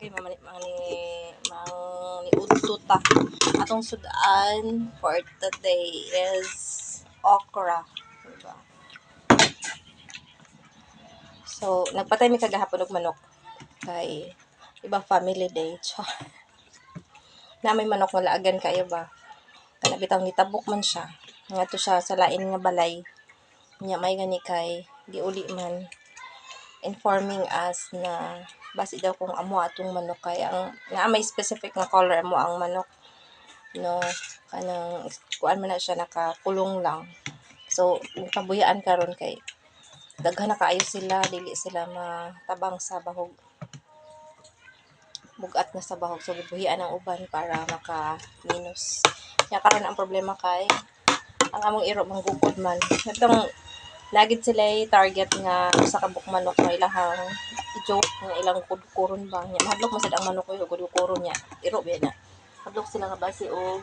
kay mani mang niudto atong sudan for today is okra, diba? So nagpatay mi kagahapon og manok kay iba family day. Na may manok nga laagan kayo ba, kana bitaw nitabok man siya ngadto siya sa lain nga balay nya may gani kay giuli man informing us na basi daw kung amo atong manok kay ang naa may specific nga color amo ang manok, no, kanang kuan man na siya nakakulong lang. So pabuyaan karon kay daghan na kaayo sila, dili sila matabang sa bahog, bugat na sa bahog, so gibuhian ang uban para maka-minus. Kaya karon ang problema kay ang among iro manggugod man. Itong lagid sila target nga usa ka buk manok nga ilahang i-joke nga ilang kudkuron ba nya mahadlok man sad ang manok ko kudkuron niya iro ba niya hadlok sila nga base og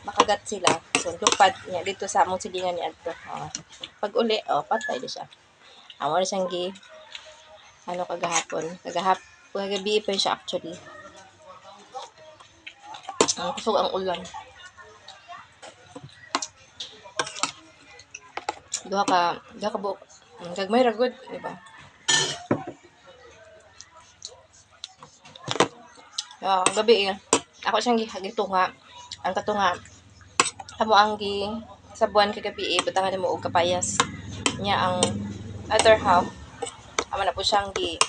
makagat sila, so lupad niya dito sa among silingan ni adto. Pag uli patay di siya. Amo na siyang gi kagabi pa siya actually. Ang kusog ang ulan. Duha ka buok. Gagmay ra gud, di ba? Gabi ako siyang gitunga. Ang katunga amo ang gi sa buwan kagabi butangan nimo og kapayas. Nya ang other half amo na po siyang gi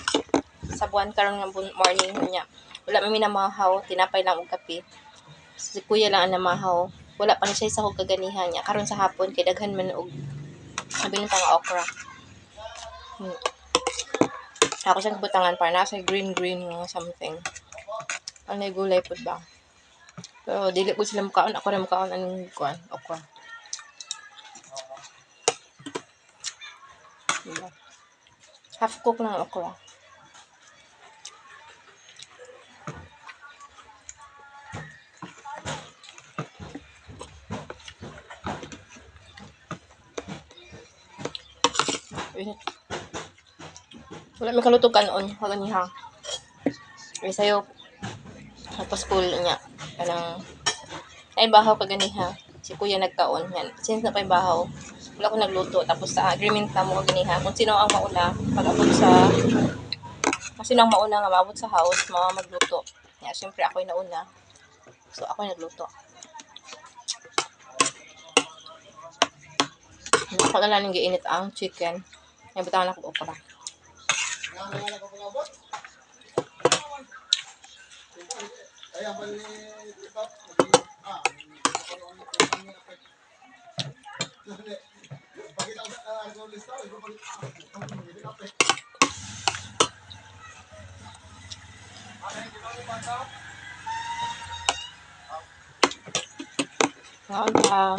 sa buwan karon nga morning nya. Wala man minamahaw, tinapay lang og kape. Si kuya lang ang namahaw. Wala pa ni siya sahog kaganihan nya. Karon sa hapon kay daghan man og sabi nito nga okra. Ako siyang butangan para nasa green nga something. Ano gulay pud ba? Pero dili ko sila makaon, ako ra makaon anong kuan, okra. Diba? Half cook lang okra. Wala may kalutog kanon, kaganiha. Ay sayo pa school niya kanang ay bahaw kaganiha. Si kuya nagkaon yan. Since na pay bahaw, wala ko nagluto tapos sa agreement na mo ganiha kung sino ang mauna pag-abot sa sino ang mauna nga maabot sa house, magluto. Yeah, syempre ako yung nauna. So ako yung nagluto. Ako na lang giinit ang chicken. Yung butangan ako okra. Wow.